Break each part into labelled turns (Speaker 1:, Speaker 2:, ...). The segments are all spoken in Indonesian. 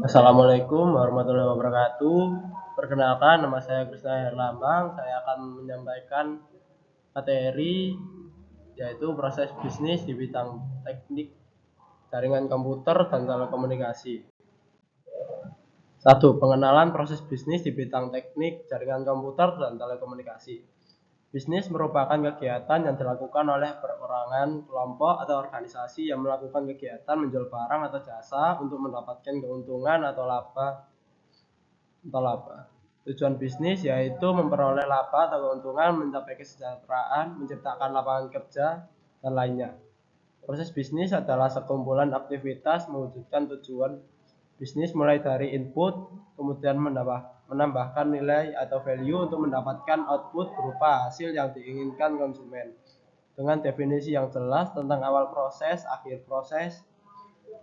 Speaker 1: Assalamualaikum warahmatullahi wabarakatuh. Perkenalkan, nama saya Krisna Herlambang. Saya akan menyampaikan materi yaitu proses bisnis di bidang teknik jaringan komputer dan telekomunikasi. 1. Pengenalan proses bisnis di bidang teknik jaringan komputer dan telekomunikasi. Bisnis merupakan kegiatan yang dilakukan oleh perorangan, kelompok, atau organisasi yang melakukan kegiatan menjual barang atau jasa untuk mendapatkan keuntungan atau laba. Tujuan bisnis yaitu memperoleh laba atau keuntungan, mencapai kesejahteraan, menciptakan lapangan kerja, dan lainnya. Proses bisnis adalah sekumpulan aktivitas mewujudkan tujuan bisnis mulai dari input, kemudian menambahkan nilai atau value untuk mendapatkan output berupa hasil yang diinginkan konsumen. Dengan definisi yang jelas tentang awal proses, akhir proses,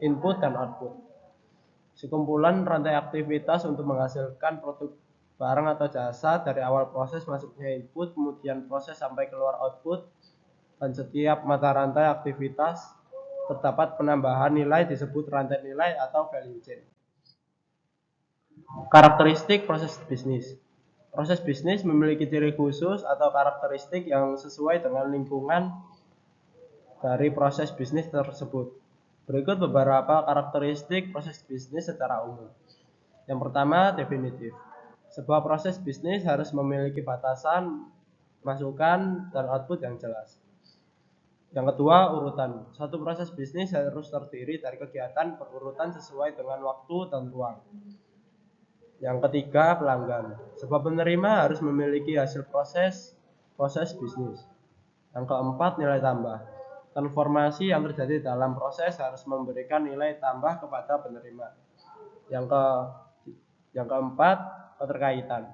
Speaker 1: input, dan output. Sekumpulan rantai aktivitas untuk menghasilkan produk barang atau jasa dari awal proses masuknya input, kemudian proses sampai keluar output, dan setiap mata rantai aktivitas terdapat penambahan nilai disebut rantai nilai atau value chain. Karakteristik proses bisnis. Proses bisnis memiliki ciri khusus atau karakteristik yang sesuai dengan lingkungan dari proses bisnis tersebut. Berikut beberapa karakteristik proses bisnis secara umum. Yang pertama, definitif. Sebuah proses bisnis harus memiliki batasan, masukan, dan output yang jelas. Yang kedua, urutan. Suatu proses bisnis harus terdiri dari kegiatan berurutan sesuai dengan waktu dan ruang. Yang ketiga, pelanggan. Sebuah penerima harus memiliki hasil proses bisnis. Yang keempat, nilai tambah. Transformasi yang terjadi dalam proses harus memberikan nilai tambah kepada penerima. Yang keempat, keterkaitan.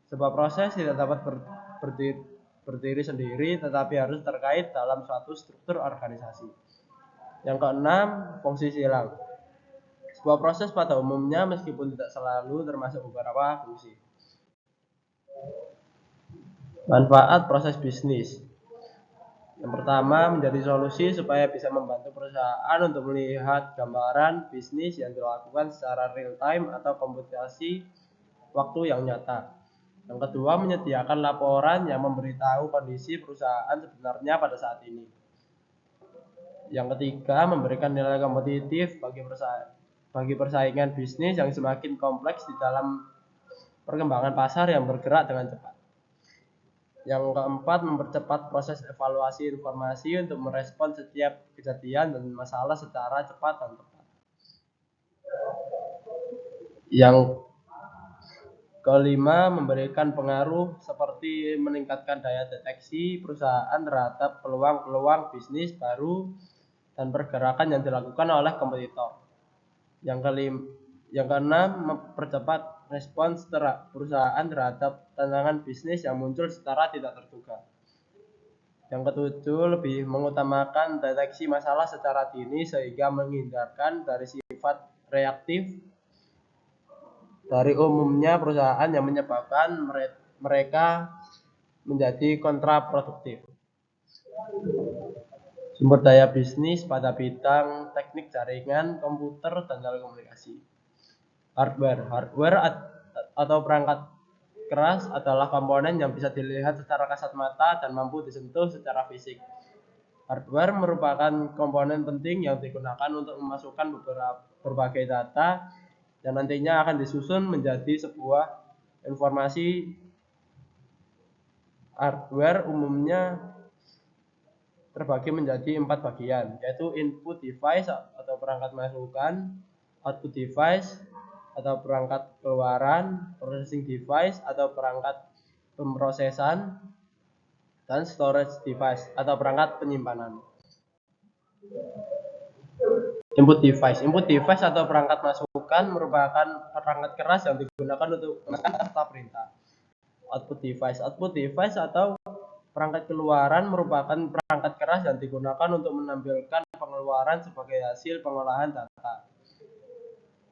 Speaker 1: Sebuah proses tidak dapat berdiri sendiri, tetapi harus terkait dalam suatu struktur organisasi. Yang keenam, fungsi silang. Sebuah proses pada umumnya meskipun tidak selalu termasuk beberapa fungsi. Manfaat proses bisnis. Yang pertama, menjadi solusi supaya bisa membantu perusahaan untuk melihat gambaran bisnis yang dilakukan secara real time atau komputasi waktu yang nyata. Yang kedua, menyediakan laporan yang memberitahu kondisi perusahaan sebenarnya pada saat ini. Yang ketiga, memberikan nilai kompetitif bagi persaingan bisnis yang semakin kompleks di dalam perkembangan pasar yang bergerak dengan cepat. Yang keempat, mempercepat proses evaluasi informasi untuk merespon setiap kejadian dan masalah secara cepat dan tepat. Yang kelima, memberikan pengaruh seperti meningkatkan daya deteksi perusahaan terhadap peluang-peluang bisnis baru dan pergerakan yang dilakukan oleh kompetitor. Yang keenam, mempercepat respons perusahaan terhadap tantangan bisnis yang muncul secara tidak terduga. Yang ketujuh, lebih mengutamakan deteksi masalah secara dini sehingga menghindarkan dari sifat reaktif dari umumnya perusahaan yang menyebabkan mereka menjadi kontraproduktif. Sumber daya bisnis pada bidang teknik jaringan komputer dan telekomunikasi. Hardware atau perangkat keras adalah komponen yang bisa dilihat secara kasat mata dan mampu disentuh secara fisik. Hardware merupakan komponen penting yang digunakan untuk memasukkan berbagai data dan nantinya akan disusun menjadi sebuah informasi. Hardware umumnya terbagi menjadi 4 bagian, yaitu input device atau perangkat masukan, output device atau perangkat keluaran, processing device atau perangkat pemrosesan, dan storage device atau perangkat penyimpanan. Input device atau perangkat masukan merupakan perangkat keras yang digunakan untuk menata perintah. Output device atau perangkat keluaran merupakan perangkat keras yang digunakan untuk menampilkan pengeluaran sebagai hasil pengolahan data.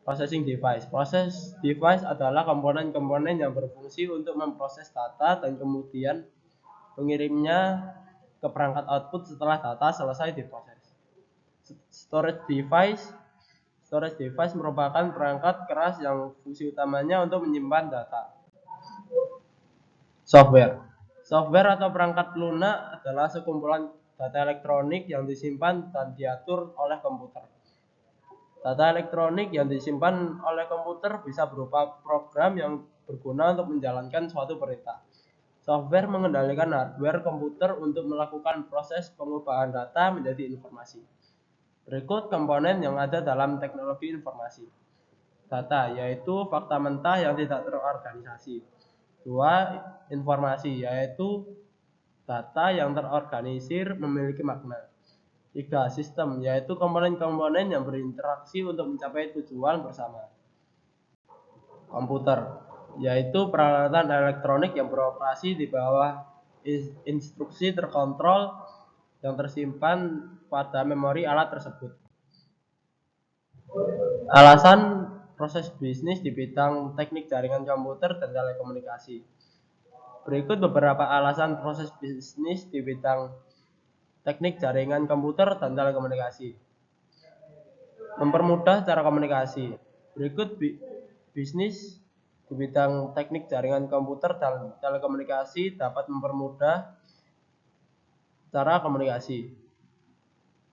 Speaker 1: Processing device adalah komponen-komponen yang berfungsi untuk memproses data dan kemudian mengirimnya ke perangkat output setelah data selesai diproses. Storage Storage device merupakan perangkat keras yang fungsi utamanya untuk menyimpan data. Software. Software atau perangkat lunak adalah sekumpulan data elektronik yang disimpan dan diatur oleh komputer. Data elektronik yang disimpan oleh komputer bisa berupa program yang berguna untuk menjalankan suatu perintah. Software mengendalikan hardware komputer untuk melakukan proses pengubahan data menjadi informasi. Berikut komponen yang ada dalam teknologi informasi. Data, yaitu fakta mentah yang tidak terorganisasi. 2. Informasi, yaitu data yang terorganisir memiliki makna. 3. Sistem, yaitu komponen-komponen yang berinteraksi untuk mencapai tujuan bersama. Komputer, yaitu peralatan elektronik yang beroperasi di bawah instruksi terkontrol yang tersimpan pada memori alat tersebut. Alasan proses bisnis di bidang teknik jaringan komputer dan telekomunikasi. Berikut beberapa alasan proses bisnis di bidang teknik jaringan komputer dan telekomunikasi. Mempermudah cara komunikasi. Berikut bisnis di bidang teknik jaringan komputer dan telekomunikasi dapat mempermudah cara komunikasi.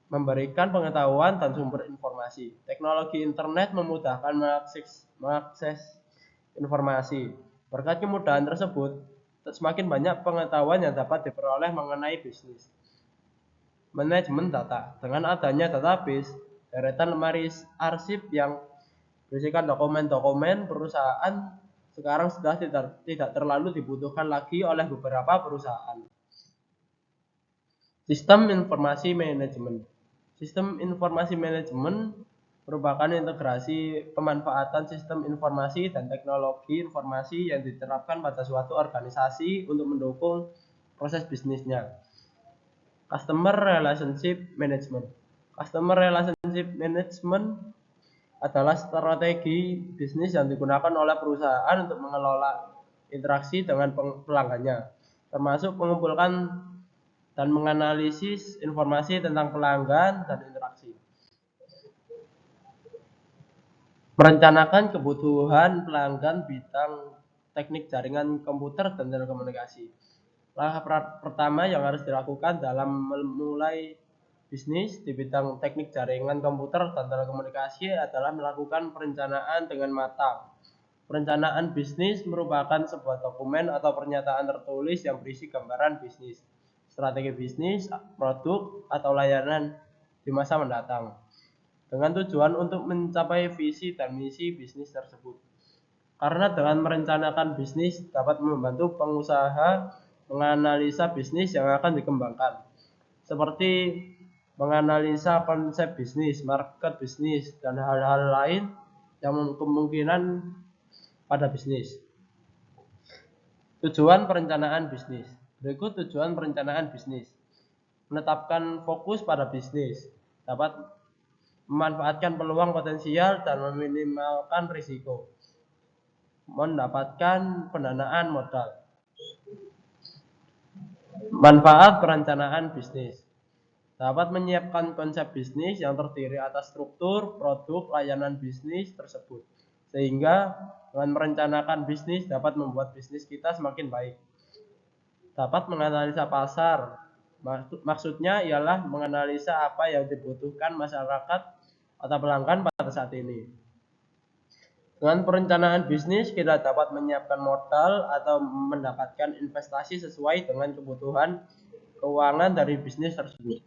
Speaker 1: Memberikan pengetahuan dan sumber informasi. Teknologi internet memudahkan mengakses informasi. Berkat kemudahan tersebut, semakin banyak pengetahuan yang dapat diperoleh mengenai bisnis. Manajemen data. Dengan adanya database, deretan lemari arsip yang berisikan dokumen-dokumen perusahaan sekarang sudah tidak terlalu dibutuhkan lagi oleh beberapa perusahaan. Sistem informasi manajemen. Sistem informasi manajemen merupakan integrasi pemanfaatan sistem informasi dan teknologi informasi yang diterapkan pada suatu organisasi untuk mendukung proses bisnisnya. Customer Relationship Management. Customer Relationship Management adalah strategi bisnis yang digunakan oleh perusahaan untuk mengelola interaksi dengan pelanggannya, termasuk mengumpulkan dan menganalisis informasi tentang pelanggan dan interaksi. Merencanakan kebutuhan pelanggan bidang teknik jaringan komputer dan telekomunikasi. Langkah pertama yang harus dilakukan dalam memulai bisnis di bidang teknik jaringan komputer dan telekomunikasi adalah melakukan perencanaan dengan matang. Perencanaan bisnis merupakan sebuah dokumen atau pernyataan tertulis yang berisi gambaran bisnis, strategi bisnis, produk, atau layanan di masa mendatang, dengan tujuan untuk mencapai visi dan misi bisnis tersebut. Karena dengan merencanakan bisnis dapat membantu pengusaha menganalisa bisnis yang akan dikembangkan, seperti menganalisa konsep bisnis, market bisnis, dan hal-hal lain yang kemungkinan pada bisnis. Tujuan perencanaan bisnis. Berikut tujuan perencanaan bisnis. Menetapkan fokus pada bisnis, dapat memanfaatkan peluang potensial dan meminimalkan risiko. Mendapatkan pendanaan modal. Manfaat perencanaan bisnis. Dapat menyiapkan konsep bisnis yang terdiri atas struktur, produk, layanan bisnis tersebut. Sehingga dengan merencanakan bisnis dapat membuat bisnis kita semakin baik. Dapat menganalisa pasar. Maksudnya ialah menganalisa apa yang dibutuhkan masyarakat atau pelanggan pada saat ini. Dengan perencanaan bisnis, kita dapat menyiapkan modal atau mendapatkan investasi sesuai dengan kebutuhan keuangan dari bisnis tersebut.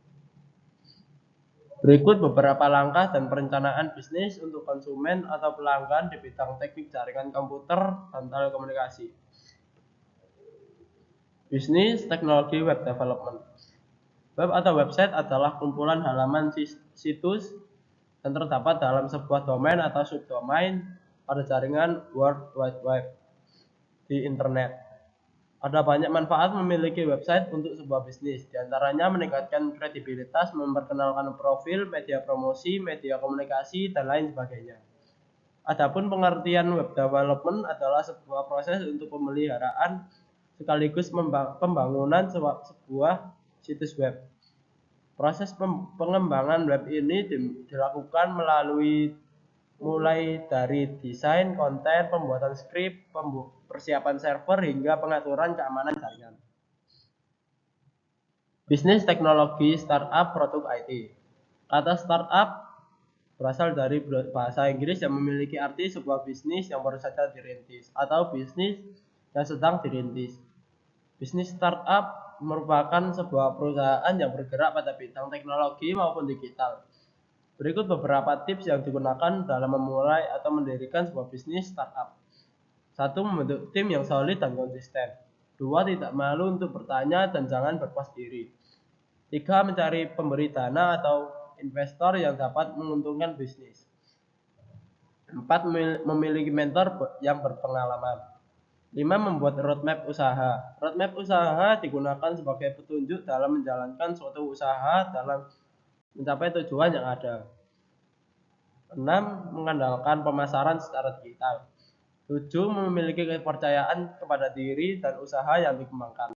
Speaker 1: Berikut beberapa langkah dan perencanaan bisnis untuk konsumen atau pelanggan di bidang teknik jaringan komputer dan telekomunikasi. Bisnis teknologi web development. Web atau website adalah kumpulan halaman situs yang terdapat dalam sebuah domain atau subdomain pada jaringan World Wide Web di internet. Ada banyak manfaat memiliki website untuk sebuah bisnis, diantaranya meningkatkan kredibilitas, memperkenalkan profil, media promosi, media komunikasi, dan lain sebagainya. Adapun pengertian web development adalah sebuah proses untuk pemeliharaan sekaligus pembangunan sebuah situs web. Proses pengembangan web ini dilakukan melalui mulai dari desain, konten, pembuatan skrip, persiapan server, hingga pengaturan keamanan jaringan. Bisnis teknologi startup produk IT. Kata startup berasal dari bahasa Inggris yang memiliki arti sebuah bisnis yang baru saja dirintis atau bisnis yang sedang dirintis. Bisnis startup merupakan sebuah perusahaan yang bergerak pada bidang teknologi maupun digital. Berikut beberapa tips yang digunakan dalam memulai atau mendirikan sebuah bisnis startup. 1. Membentuk tim yang solid dan konsisten. 2. Tidak malu untuk bertanya dan jangan berpuas diri. 3. Mencari pemberi dana atau investor yang dapat menguntungkan bisnis. 4. Memiliki mentor yang berpengalaman. 5. Membuat roadmap usaha. Roadmap usaha digunakan sebagai petunjuk dalam menjalankan suatu usaha dalam mencapai tujuan yang ada. 6. Mengandalkan pemasaran secara digital. 7. Memiliki kepercayaan kepada diri dan usaha yang dikembangkan.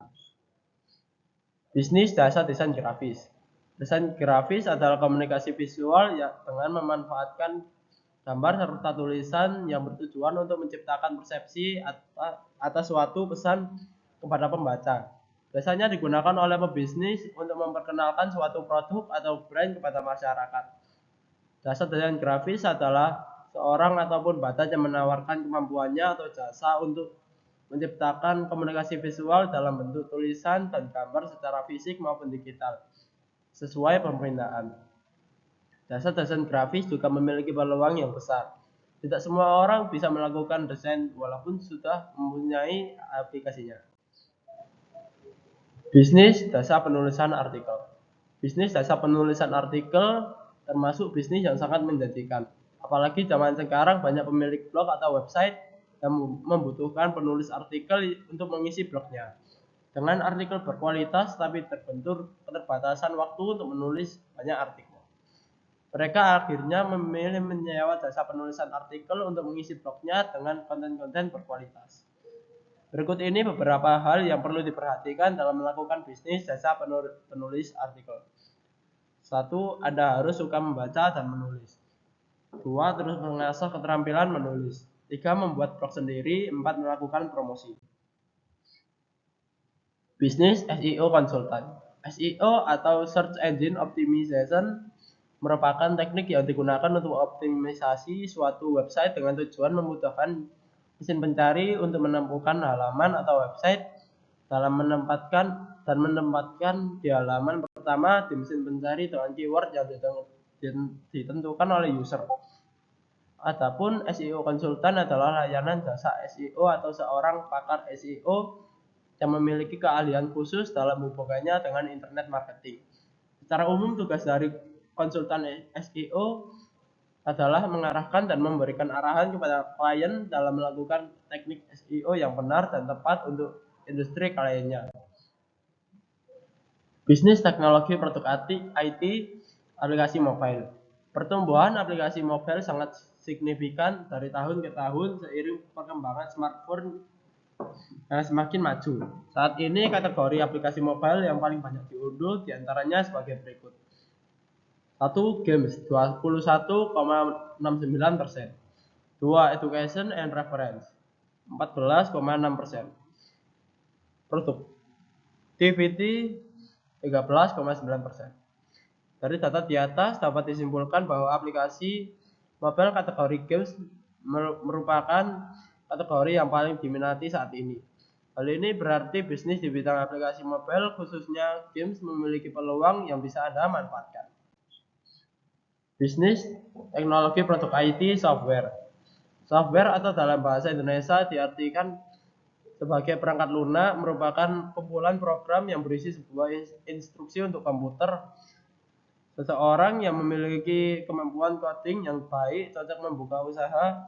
Speaker 1: Bisnis dasar desain grafis. Desain grafis adalah komunikasi visual yang dengan memanfaatkan gambar serta tulisan yang bertujuan untuk menciptakan persepsi atas suatu pesan kepada pembaca. Biasanya digunakan oleh pebisnis untuk memperkenalkan suatu produk atau brand kepada masyarakat. Dasar desain grafis adalah seorang ataupun batas yang menawarkan kemampuannya atau jasa untuk menciptakan komunikasi visual dalam bentuk tulisan dan gambar secara fisik maupun digital, sesuai permintaan. Dasar desain grafis juga memiliki peluang yang besar. Tidak semua orang bisa melakukan desain walaupun sudah mempunyai aplikasinya. Bisnis dasar penulisan artikel. Bisnis dasar penulisan artikel termasuk bisnis yang sangat menjanjikan. Apalagi zaman sekarang banyak pemilik blog atau website yang membutuhkan penulis artikel untuk mengisi blognya. Dengan artikel berkualitas tapi terbentur keterbatasan waktu untuk menulis banyak artikel. Mereka akhirnya memilih menyewa jasa penulisan artikel untuk mengisi blognya dengan konten-konten berkualitas. Berikut ini beberapa hal yang perlu diperhatikan dalam melakukan bisnis jasa penulis artikel. 1. Anda harus suka membaca dan menulis. 2. Terus mengasah keterampilan menulis. 3. Membuat blog sendiri. 4. Melakukan promosi. Bisnis SEO konsultan. SEO atau Search Engine Optimization merupakan teknik yang digunakan untuk optimisasi suatu website dengan tujuan memudahkan mesin pencari untuk menemukan halaman atau website dalam menempatkan di halaman pertama di mesin pencari dengan keyword yang ditentukan oleh user. Adapun SEO konsultan adalah layanan jasa SEO atau seorang pakar SEO yang memiliki keahlian khusus dalam hubungannya dengan internet marketing. Secara umum tugas dari konsultan SEO adalah mengarahkan dan memberikan arahan kepada klien dalam melakukan teknik SEO yang benar dan tepat untuk industri kliennya. Bisnis teknologi produk IT aplikasi mobile. Pertumbuhan aplikasi mobile sangat signifikan dari tahun ke tahun seiring perkembangan smartphone yang semakin maju. Saat ini kategori aplikasi mobile yang paling banyak diunduh diantaranya sebagai berikut. 1. Games 21,69%. 2. Education and Reference 14,6%. Productivity 13,9%. Dari data di atas dapat disimpulkan bahwa aplikasi mobile kategori games merupakan kategori yang paling diminati saat ini. Hal ini berarti bisnis di bidang aplikasi mobile khususnya games memiliki peluang yang bisa Anda manfaatkan. Bisnis teknologi produk IT software. Software atau dalam bahasa Indonesia diartikan sebagai perangkat lunak merupakan kumpulan program yang berisi sebuah instruksi untuk komputer. Seseorang yang memiliki kemampuan coding yang baik cocok membuka usaha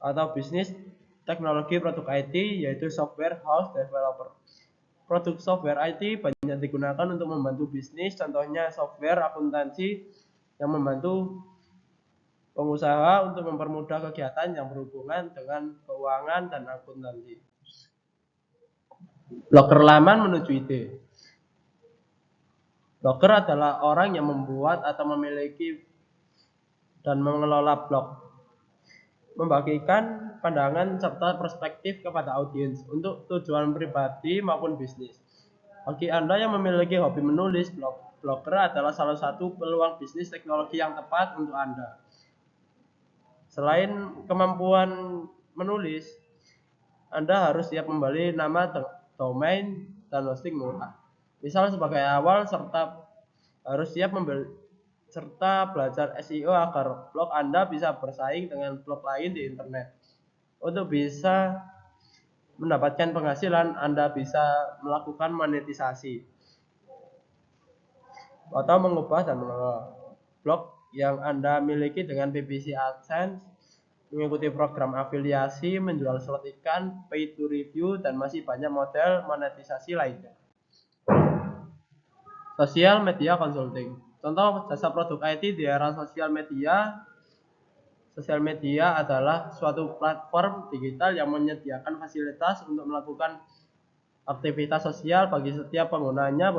Speaker 1: atau bisnis teknologi produk IT yaitu software house developer. Produk software IT banyak digunakan untuk membantu bisnis, contohnya software akuntansi yang membantu pengusaha untuk mempermudah kegiatan yang berhubungan dengan keuangan dan akuntansi. Blogger laman menuju ide. Blogger adalah orang yang membuat atau memiliki dan mengelola blog. Membagikan pandangan serta perspektif kepada audiens untuk tujuan pribadi maupun bisnis. Bagi Anda yang memiliki hobi menulis, blogger adalah salah satu peluang bisnis teknologi yang tepat untuk Anda. Selain kemampuan menulis, Anda harus siap membeli nama domain dan hosting murah. Misal sebagai awal serta harus siap belajar SEO agar blog Anda bisa bersaing dengan blog lain di internet. Untuk bisa mendapatkan penghasilan, Anda bisa melakukan monetisasi atau mengubah dan mengelola blog yang Anda miliki dengan PPC AdSense, mengikuti program afiliasi, menjual slot ikan, pay to review, dan masih banyak model monetisasi lainnya. Sosial media consulting. Contoh jasa produk IT di era sosial media. Sosial media adalah suatu platform digital yang menyediakan fasilitas untuk melakukan aktivitas sosial bagi setiap penggunanya.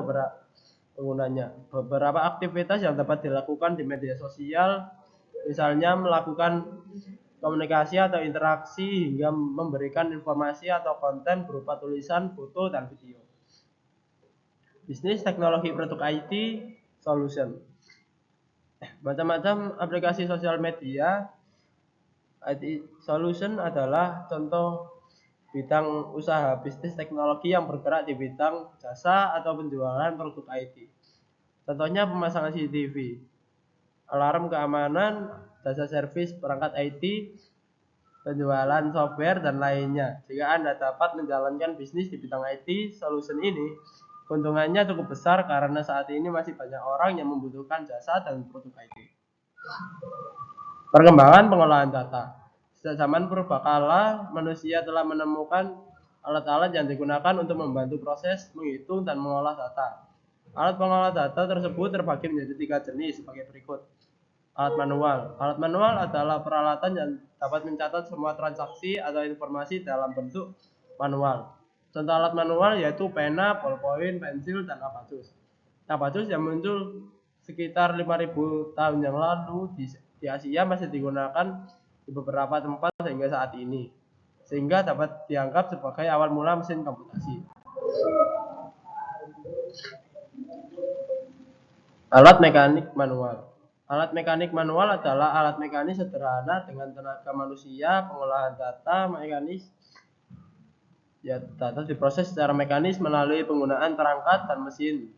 Speaker 1: Beberapa aktivitas yang dapat dilakukan di media sosial, misalnya melakukan komunikasi atau interaksi hingga memberikan informasi atau konten berupa tulisan, foto, dan video. Bisnis teknologi produk IT solution. Macam-macam aplikasi sosial media. IT solution adalah contoh bidang usaha bisnis teknologi yang bergerak di bidang jasa atau penjualan produk IT. Contohnya pemasangan CCTV, alarm keamanan, jasa servis perangkat IT, penjualan software, dan lainnya. Jika Anda dapat menjalankan bisnis di bidang IT solution ini, keuntungannya cukup besar karena saat ini masih banyak orang yang membutuhkan jasa dan produk IT. Perkembangan pengolahan data. Sejak zaman purbakala, manusia telah menemukan alat-alat yang digunakan untuk membantu proses menghitung dan mengolah data. Alat pengolah data tersebut terbagi menjadi 3 jenis sebagai berikut. Alat manual. Alat manual adalah peralatan yang dapat mencatat semua transaksi atau informasi dalam bentuk manual. Contoh alat manual yaitu pena, ballpoint, pensil, dan abacus. Abacus yang muncul sekitar 5.000 tahun yang lalu di Asia masih digunakan di beberapa tempat hingga saat ini, sehingga dapat dianggap sebagai awal mula mesin komputasi. Alat mekanik manual. Alat mekanik manual adalah alat mekanis sederhana dengan tenaga manusia. Pengolahan data mekanis, data diproses secara mekanis melalui penggunaan perangkat dan mesin.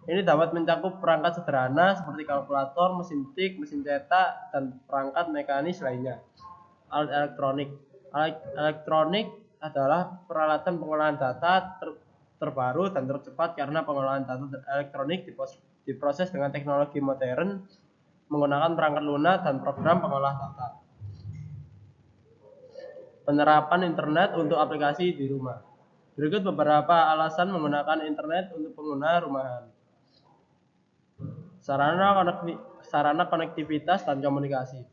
Speaker 1: Ini dapat mencakup perangkat sederhana seperti kalkulator, mesin tik, mesin cetak, dan perangkat mekanis lainnya. Alat elektronik. Alat elektronik adalah peralatan pengolahan data terbaru dan tercepat karena pengolahan data elektronik diproses dengan teknologi modern menggunakan perangkat lunak dan program pengolah data. Penerapan internet untuk aplikasi di rumah. Berikut beberapa alasan menggunakan internet untuk pengguna rumahan. Sarana konektivitas dan komunikasi.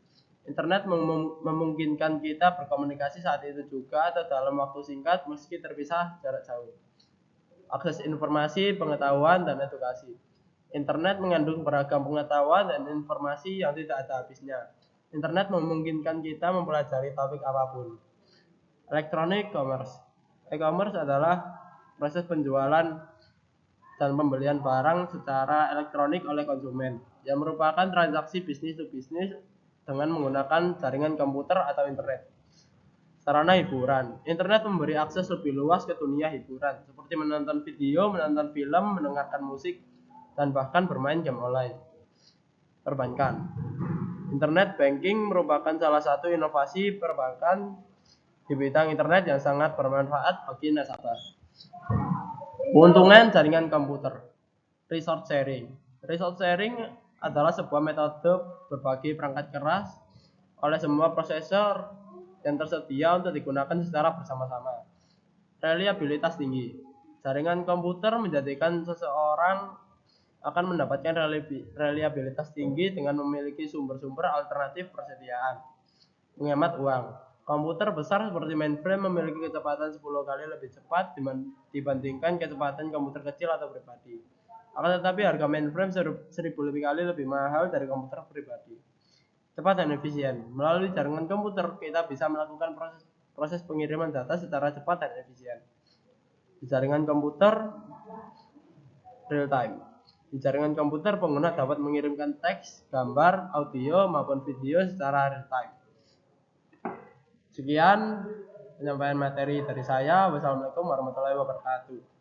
Speaker 1: Internet memungkinkan kita berkomunikasi saat itu juga atau dalam waktu singkat meski terpisah jarak jauh. Akses informasi, pengetahuan, dan edukasi. Internet mengandung beragam pengetahuan dan informasi yang tidak ada habisnya. Internet memungkinkan kita mempelajari topik apapun. Electronic commerce. E-commerce adalah proses penjualan dan pembelian barang secara elektronik oleh konsumen, yang merupakan transaksi bisnis to bisnis dengan menggunakan jaringan komputer atau internet. Sarana hiburan. Internet memberi akses lebih luas ke dunia hiburan, seperti menonton video, menonton film, mendengarkan musik, dan bahkan bermain game online. Perbankan. Internet banking merupakan salah satu inovasi perbankan di bidang internet yang sangat bermanfaat bagi nasabah. Keuntungan jaringan komputer. Resource sharing. Resource sharing adalah sebuah metode berbagi perangkat keras oleh semua prosesor yang tersedia untuk digunakan secara bersama-sama. Reliabilitas tinggi. Jaringan komputer menjadikan seseorang akan mendapatkan reliabilitas tinggi dengan memiliki sumber-sumber alternatif persediaan. Menghemat uang. Komputer besar seperti mainframe memiliki kecepatan 10 kali lebih cepat dibandingkan kecepatan komputer kecil atau pribadi. Akan tetapi harga mainframe 1000 kali lebih mahal dari komputer pribadi. cepat dan efisien. Melalui jaringan komputer, kita bisa melakukan proses pengiriman data secara cepat dan efisien. Di jaringan komputer real time. Di jaringan komputer, pengguna dapat mengirimkan teks, gambar, audio, maupun video secara real time. Sekian penyampaian materi dari saya. Wassalamualaikum warahmatullahi wabarakatuh.